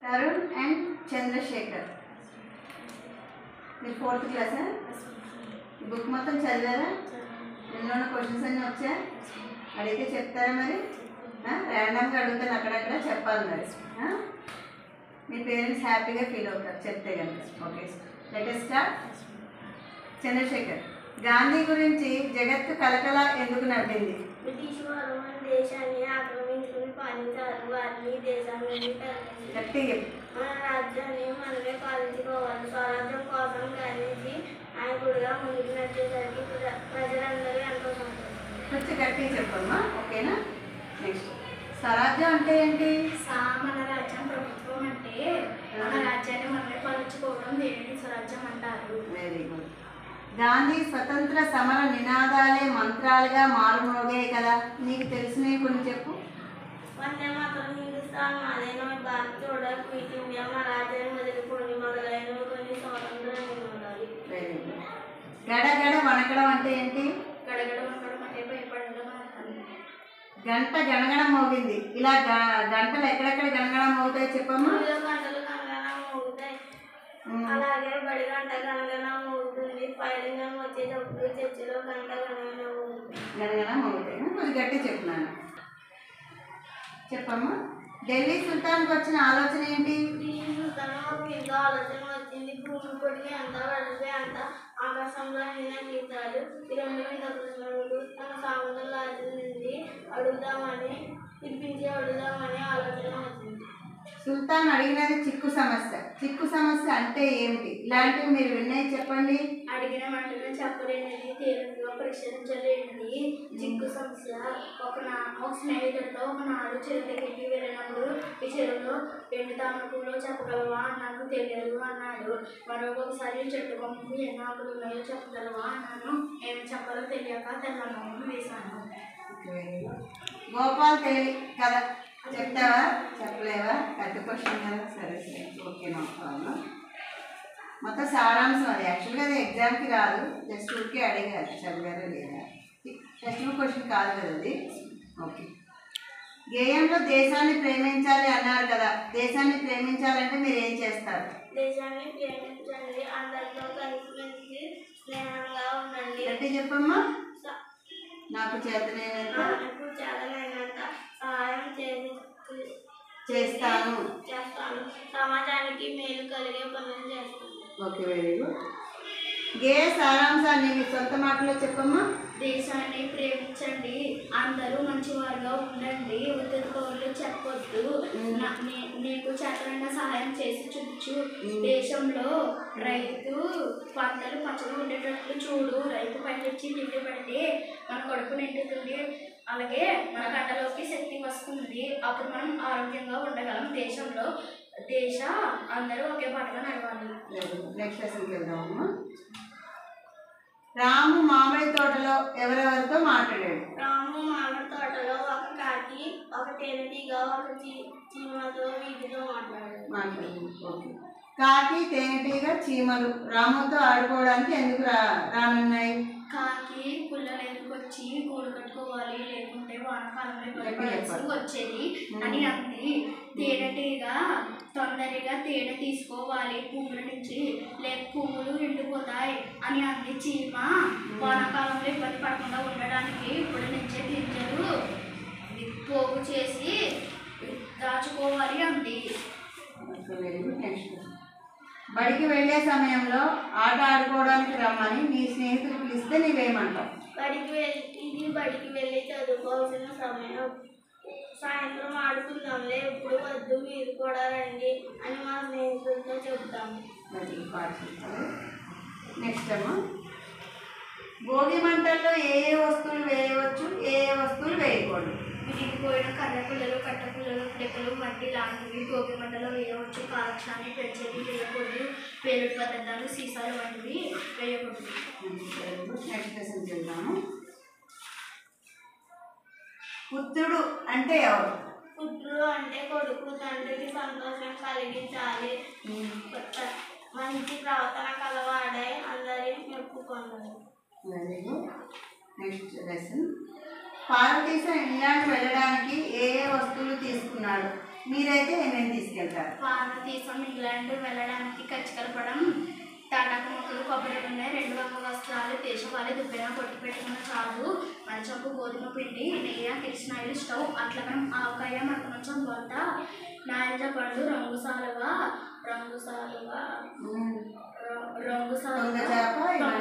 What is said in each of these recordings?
Tarun and Chandrasekhar. మీరు 4th క్లాసా? Book మొత్తం చదివారా? ఇందులో క్వశ్చన్స్ అన్నీ వచ్చా? అడిగితే చెప్తారా మరి? ర్యాండమ్గా అడుగుతాను, అక్కడక్కడ చెప్పాలి మరి. మీ పేరెంట్స్ హ్యాపీగా ఫీల్ అవుతారు చెప్తే కనుక. Okay, let us start. Chandrashekhar, Gandhi గురించి జగత్తు కలకల ఎందుకు నవ్వింది? బ్రిటిష్ వారు మన దేశాన్ని ఆక్రమించుకుని పాలించారు. వారిని దేశాన్ని గట్టిగా మన రాజ్యాన్ని మనమే పాలించుకోవాలి. స్వరాజ్యం కోసం గాంధీజీ నాయకుడిగా ముందుకు నడిచేసరికి ప్రజలందరూ ఎంతో సంతోషం. కొంచెం గట్టిగా చెప్పమ్మా, ఓకేనా? నెక్స్ట్, స్వరాజ్యం అంటే ఏంటి? మన రాజ్యం ప్రభుత్వం అంటే మన రాజ్యాన్ని మనమే పాలించుకోవడం దేనిని స్వరాజ్యం అంటారు. Very good. గాంధీ స్వతంత్ర సమర నినాదాలే మంత్రాలుగా మారుమోగాయి కదా, నీకు తెలిసినవి కొన్ని చెప్పు. వందే మాతరం, హిందుస్థాన్ మాదేనో, భారత్ చూడ, క్విట్ ఇండియా, మా రాజ్యాన్ని వదిలిపోయి మొదలైనవి కొన్ని స్వాతంత్ర నినాదాలు. Very good. గడగడ వణకడం అంటే ఏంటి? గడగడ వణకడం అంటే భయపడడం. గంట గణగణ మోగింది. ఇలా గంటలు ఎక్కడెక్కడ గణగణ మోగుతాయి చెప్పమ్మా. గంటలు గణగణ మోగుతాయి. అలాగే బడి గంట గణగణ మోగుతుంది. ఫైలింగ్ వచ్చేటప్పుడు చర్చిలో గంట గణగణ మోగుతాయి. కొద్ది గట్టి చెప్తున్నాను, చెప్పమ్మా. ఢిల్లీ సుల్తాన్కి వచ్చిన ఆలోచన ఏంటి? ఢిల్లీ సుల్తాన్ ఎంతో ఆలోచన వచ్చింది. భూమి పొడిగి అంతా వెళ్తే అంత ఆకాశంలో నిన్న గీతాలు ఈ 2 మీద ప్రశ్నలు తన సాగుతున్న రాజ్యం నుండి పిలిపించి అడుగుదామని ఆలోచన వచ్చింది. సుల్తాన్ అడిగినది చిక్కు సమస్య. చిక్కు సమస్య అంటే ఏమిటి? ఇలాంటివి మీరు విన్నాయి చెప్పండి. అడిగిన వెంటనే చెప్పలేనిది, తేలికగా పరిశీలించలేనిది చిక్కు సమస్య. ఒక స్నేహితుడితో ఒకనాడు చెరువు దగ్గరికి వెళ్ళినప్పుడు, ఈ చెరువులో 2 తామరపులు చెప్పగలవా? నాకు తెలియదు అన్నాడు. మరొకసారి చెట్టు కొమ్మకు ఎన్ని ఆకులు ఉన్నాయో చెప్పగలవా అన్నాను. ఏమి చెప్పాలో తెలియక తెల్లమొహం వేశాను. గోపాల్ తెలివి కదా, చెప్తావా? చెప్పలేవా? పెద్ద క్వశ్చన్ కదా. సరే సరే, ఓకే, నో ప్రాబ్లం. మొత్తం సారాంశం అది. యాక్చువల్గా అది ఎగ్జామ్కి రాదు, జస్ట్ ఊరికే అడిగారు చదివారా లేదా. టెక్స్ట్ బుక్ క్వశ్చన్ కాదు కదా అది. ఓకే, గేయంలో దేశాన్ని ప్రేమించాలి అన్నారు కదా, దేశాన్ని ప్రేమించాలంటే మీరు ఏం చేస్తారు? దేశాన్ని ప్రేమించండి, అందరితో కలిసిమెలిసి స్నేహంగా ఉండండి. అంటే చెప్పమ్మా. నాకు చేతనైనంత సహాయం చేస్తాను. సమాజానికి మేలు కలిగే పనులు చేస్తాను. Okay, very good. గేయ సారాంశాన్ని మీ సొంత మాటలో చెప్పమ్మా. దేశాన్ని ప్రేమించండి, అందరూ మంచివారుగా ఉండండి, ఉత్తర్వులు చెప్పొద్దు, నీకు చేతనైన సహాయం చేసి చూపించు, దేశంలో రైతు పంటలు పచ్చగా ఉండేటట్లు చూడు, రైతు పండించి తిండి పడితే మన కడుపు నిండుతుంది, అలాగే మన గంటలోకి శక్తి వస్తుంది, అప్పుడు మనం ఆరోగ్యంగా ఉండగలం. దేశ అందరూ ఒకే పాటగా నడవాలి. నెక్స్ట్ లెసన్కి వెళ్దామమ్మా. రాము మామిడి తోటలో ఎవరెవరితో మాట్లాడాడు? రాము మామిడి తోటలో ఒక కాకి, ఒక తేనెటీగ, ఒక చీమతో వీటితో మాట్లాడాడు. ఓకే, కాకి, తేనెటీగ, చీమలు రాముతో ఆడుకోవడానికి ఎందుకు రానున్నాయి? కాకి పుల్లలు ఎదుర్కొచ్చి గూడు కట్టుకోవాలి, లేకుంటే వానకాలంలో వచ్చేది అని అంది. తేనెటీగ తొందరగా తేనె తీసుకోవాలి పువ్వుల నుంచి, లేక పువ్వులు ఎండిపోతాయి అని అంది. చీమ వానకాలంలో ఇబ్బంది పడకుండా ఉండడానికి ఇప్పుడు నుంచే గింజలు పోగు చేసి దాచుకోవాలి అంది. బడికి వెళ్ళే సమయంలో ఆట ఆడుకోవడానికి రమ్మని నీ స్నేహితులు పిలిస్తే నీవేమంటావు? బడికి వెళ్ళి చదువుకోవాల్సిన సమయం, సాయంత్రం ఆడుకుందాంలే, ఎప్పుడు వద్దు, మీరు కూడా రండి అని మా స్నేహితులతో చెబుతాము. నెక్స్ట్ అమ్మా, భోగి మంటల్లో ఏ వస్తువులు వేయవచ్చు, ఏ వస్తువులు వేయకూడదు? విరిగిపోయిన కర్ర పుల్లలు, కట్ట పుల్లలు, పిడకలు, మట్టి లాంటివి భోగి మంటలో వేయవచ్చు. కాలక్షాన్ని పెంచేది వేయకూడదు. పేలుడు పదార్థాలు, సీసాలు వంటివి వేయకూడదు. నెక్స్ట్ లెసన్ చెప్తాము. పుత్రుడు అంటే ఎవరు? పుత్రుడు అంటే కొడుకు, తండ్రికి సంతోషం కలిగించాలి, మంచి ప్రవర్తన కలవాడై అందరినీ మెప్పుకున్నాడు. Very good. నెక్స్ట్ లెసన్, భారతదేశం ఇంగ్లాండ్ వెళ్ళడానికి ఏ వస్తువులు తీసుకున్నాడు? మీరైతే ఏమేమి తీసుకెళ్తారు? భారతదేశం ఇంగ్లాండ్ వెళ్ళడానికి ఖర్చు కలపడం, తాటాకు మొక్కలు, కొబ్బరి నూనె, 2 వంగ వస్త్రాలు, దేశవాళీ దుబ్బెన కొట్టి పెట్టుకున్న చాలు, మంచపు గోధుమ పిండి, నెయ్యి, కిరసనాయిలు, స్టవ్, అట్లకం, ఆవకాయ, మరకమంచం, బొంత, నారింజ పండు, రంగు సాలువ, దొంగ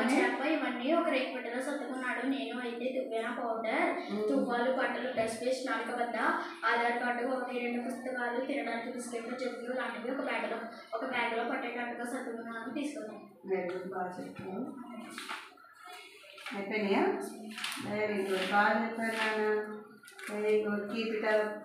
చేప ఇవన్నీ ఒక రేకుపెట్టెలో సర్దుకున్నాడు. నేను అయితే దువ్వెన, పౌడర్, తువ్వాలు, బట్టలు, డస్ట్ పేస్ట్, నాలుక వద్ద, ఆధార్ కార్డు, 1-2 పుస్తకాలు, తినడానికి బిస్కెట్లు, జబ్బులు లాంటివి ఒక బ్యాగ్లో పట్టేటట్టుగా సర్దుకున్నాను, తీసుకున్నాను. బాగా చెప్పాను. అయిపోయినాయా? వెరీ గుడ్, బాగా చెప్పాను. Very good, keep it up.